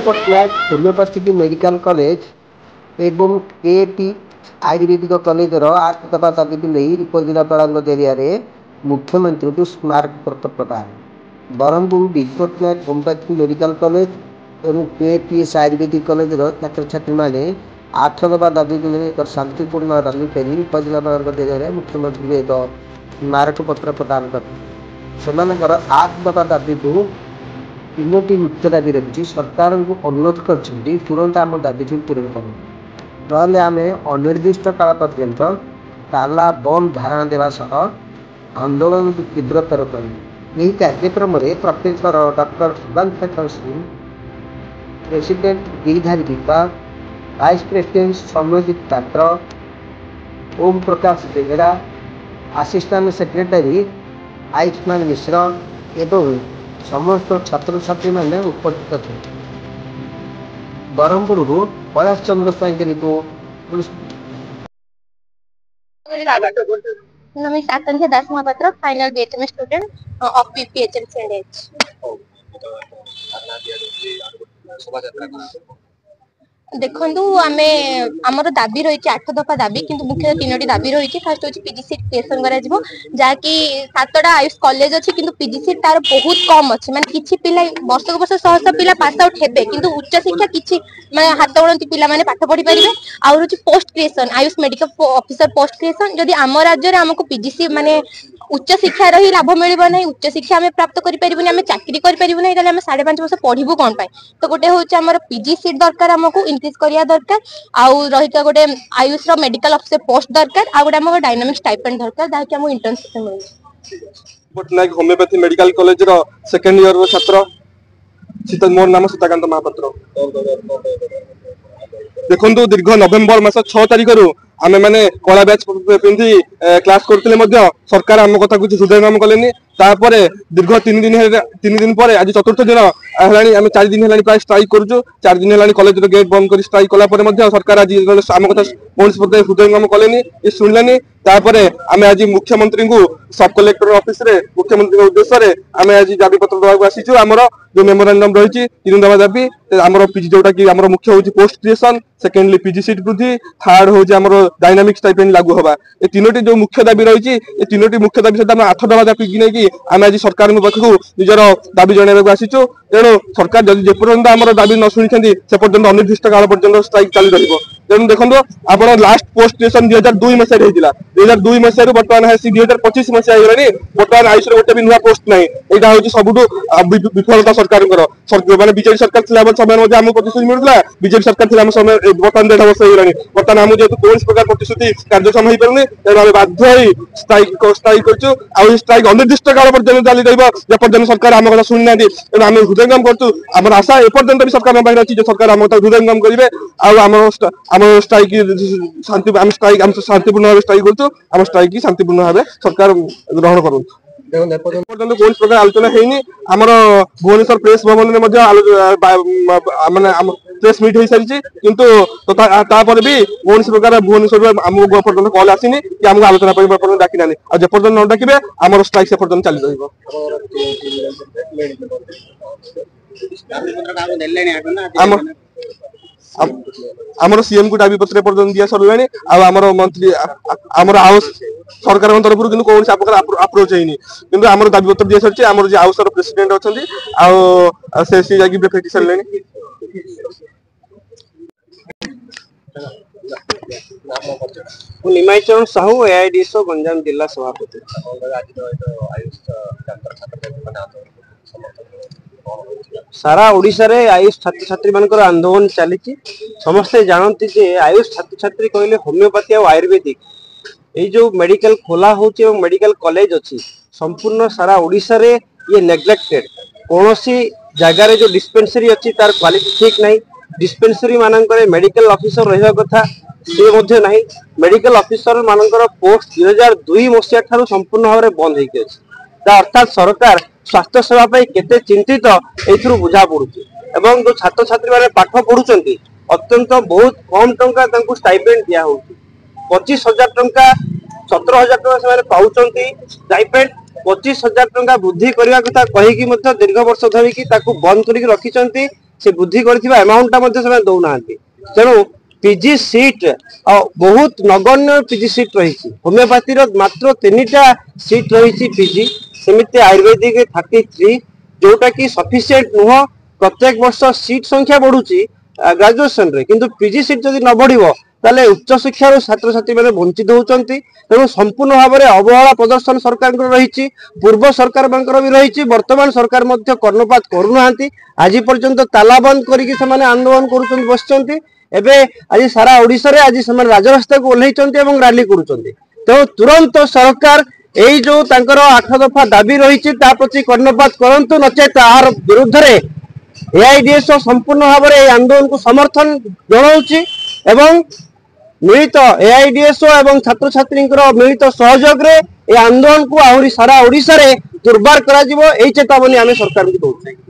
Patnaik homeopathic medical college एवं केटी Ayurvedic college आठ दफा दाबी नहीं उपजिलापाल जरिए मुख्यमंत्री को स्मारक पत्र प्रदान Brahmapur Biju Patnaik homeopathic medical college और केटीएस आयुर्वेदिक कॉलेज छात्र छात्री मैंने 8 दफा दाबी एक शांतिपूर्ण रैली फेरी उपजिलापाल जरिए मुख्यमंत्री एक स्मारक पत्र प्रदान कर 8 दफा दाबी को 3टी मुख्य दाबी रही सरकार को अनुरोध कर तुरंत आम दाबी पूरण करूँ ना आम अनिर्दिष्ट काल पर्यंत ताला बंद धारणा देवा सह आंदोलन को तीव्रतर करें। कार्यक्रम में professor doctor Subhash Singh, president Giridhari Dipa, vice president Soumyajit Patra, Om Prakash Behera, assistant secretary Ayushman Mishra एवं समस्त छात्र छात्री मैंने उपस्थित थे। Brahmapur Kailash Chandra Swain report. Akanksha Das Mahapatra final BHM student of PPHM and देखु आम आमर दाबी रही 8 दफा दाबी किंतु मुख्य 3टी दाबी रही फास्ट हूँ पीजीसी क्रिएशन जहाँकि 7टा आयुष कॉलेज अच्छी किंतु पीजीसी तार बहुत कम अच्छी माने किछि पिला वर्ष को वर्ष 100 पिला पास आउट हेबे किंतु उच्च शिक्षा किछि माने हाथ गणती पिला माने पाठ पढ़ी परिबे आ रुचि post creation AYUSH medical officer post creation जदि आम राज्य रे हमको पीजीसी माने उच्च शिक्षा रही लाभ मिलिबो नै उच्च शिक्षा हमें प्राप्त करि परिबो नै हमें चाकरी करि परिबो नै ताले हमें 5.5 वर्ष पढ़िबो कोन पाए तो गोटे होचे हमर पीजी सीट दरकार हमको इंक्रीज करिया दरकार आउ रहिता गोटे आयुष रो मेडिकल ऑफिसर पोस्ट दरकार आ गोटे हमर डायनामिक स्टाइपेंड दरकार जाके हम इंटर्नशिप मिल पट्टनायक होमियोपैथी मेडिकल कॉलेज रो सेकंड ईयर रो छात्र सीता मोर नाम सीताकांत महापात्र देखंतु दीर्घ नवेम्बर मास 6 तारिख रु आमे माने कला बैच पिंधि क्लास करथिले मध्य सरकार हम कथा कुछ हृदयंगम कलेनी तापरे दीर्घ 3 दिन पर आज चतुर्थ दिन हलानी आमे 4 दिन हलानी प्राय स्ट्राइक करूछु 4 दिन हलानी कॉलेज रो गेट बंद करी स्ट्राइक कला पर मध्य सरकार आज आम कथा कोन स्पर्धा हृदयंगम कलेनी ए सुनलानी तापरे आमे आज मुख्यमंत्री को सब कलेक्टर ऑफिस रे मुख्यमंत्री उद्देश्य रे आमे आज दाबी पत्र दवा आसीछु हमरो जो मेमोरेंडम रही 3 दफा दाबी हमरो पीजी जोटा कि हमरो मुख्य होची post creation secondly PG seat वृद्धि थर्ड होची हमरो डायनामिक स्टाइपेंड लागू होबा ए तीनोटी जो मुख्य दाबी रही ए तीनोटी मुख्य दाबी सहित 8 दफा दाबी कि नहीं आम आज सरकार पाखु निजर दाबी जणाइबा आसीछु तेणु सरकार जदि जे पर्यंत हमर दाबी न सुनिछन्ती से पर्यंत अनिर्दिष्ट काल पर्यंत स्ट्राइक चालू रहिबो तेणु देखंतो आपण लास्ट पोस्ट क्रिएशन 2002 मसिया रहितिला 2002 मसिया रु वर्तमान हेसी 2025 मसिया आइलानी वर्तमान आयुष रे गोटे भी नुवा पोस्ट नाही एटा होची सबुटु विफलता सरकार माने बीजेपी सरकार थिला समय मध्ये हमको प्रतिश्रुति मिलुला बीजेपी सरकार थिला हम समय वर्तमान 1.5 वर्ष होइलानी वर्तमान हम जेतु कोन प्रकार प्रतिश्रुति कार्यक्षम होई परने तेणु हम बाध्य होई स्ट्राइक करछु आ स्ट्राइक अनिर्दिष्ट काल पर्यंत चाली रहइबो जे पर्यंत सरकार हम कथा सुनि नादी तेणु हम हृदयंगम करछु हमर आशा ए पर्यंत भी सरकार बाहिर अछि जे सरकार हम कथा हृदयंगम करिवे आ हम स्ट्राइक शांति हम शांतिपूर्ण भाव स्ट्राइक करछु हम स्ट्राइक की शांतिपूर्ण भाव सरकार ग्रहण करू पर्यंत कौन प्रकार आलोचना है भुवनेश्वर प्रेस भवन में माने प्रेस मीट हो सारी किंतु भी कौन प्रकार भुवनेश्वर आमको पर्यटन कल आसनी कि आमको आलोचना पर डाकी ना जेपर्यंत न डाके आम स्ट्राइक से पर्यटन चली आमर सीएम को दाबी पत्र पर्यटन दिया सरलानी आमर मंत्री आमर हाउस सरकार तरफ किंतु कौन से अप्रोच है किंतु आमर दाबी पत्र दिया सरछि आमर जे हाउस रो प्रेसिडेंट अछंती आ से जाकी भेटी सरलानी निमाईचरण साहू एआईडीएसओ गंजाम जिला सभापति सारा ओडिशा रे आयुष छात्र छात्री मानकर आंदोलन चली समस्ते जानती जे आयुष छात्र छात्री कहले होमियोपैथी और आयुर्वेदिक ये जो मेडिकल खोला होची और मेडिकल कॉलेज अच्छी संपूर्ण सारा ओडिशा रे ये नेग्लेक्टेड कौन सी जगार जो डिस्पेंसरी अच्छी तार क्वालिटी ठीक नहीं डिस्पेंसरी मानकर मेडिकल ऑफिसर रहा कथा सी मध्य नहीं मेडिकल ऑफिसर मानकर पोस्ट 2002 मसीहा ठारू संपूर्ण भाव में बंद होगी अर्थात सरकार स्वास्थ्य सेवा केते चिंतित एथुरु बुझा पड़ुची एवं जो छात्र छात्री माने पाठ पढ़ुचंती अत्यंत बहुत कम टंका तांकु स्टाइपेंड दिया होउची 25,000 टंका 17,000 टंका से पाउचंती स्टाइपेंड 25,000 टंका वृद्धि करने कथा कहीकि दीर्घ वर्ष धरिकी बंद करके रखिंट से बुद्धि करथिबा अमाउंट टा मध्ये से दौ नांती तेणु पीजी सीट बहुत नगण्य पीजी सीट रही होमियोपैथी मात्र 3टा सीट रही पीजी सेमिति आयुर्वेदिक 33 जोटा कि सफिशिएंट नुह प्रत्येक वर्ष सीट संख्या बढ़ुची ग्रेजुएशन रे किंतु पीजी सीट जदि न बढ़िबो ताले उच्च शिक्षा छात्र छात्री माने वंचित होउचंती तेणु संपूर्ण भाव में अवहेला प्रदर्शन सरकार रही पूर्व सरकार भी रही वर्तमान सरकार कर्णपात करूनाहांती आज पर्यंत ताला बंद करके आंदोलन कर बसचंती एबे आज सारा ओडिशा रे आज से राजरास्ता को ओल्लैचंती एवं रैली करूचंती तेणु तुरंत सरकार एई जो तांकर 8 दफा दाबी रही प्रति कर्णपात करंतु नचे तार विरुद्ध रे एआईडीएस संपूर्ण भाव में आंदोलन को समर्थन जनाउछि एवं मिलित एआईडीएस एवं छात्र छात्री मिलित सहयोग रे ए आंदोलन को आहरी सारा ओडिशा रे दुर्बार करा जिवो एई चेतावनी आमे सरकार को दउछे।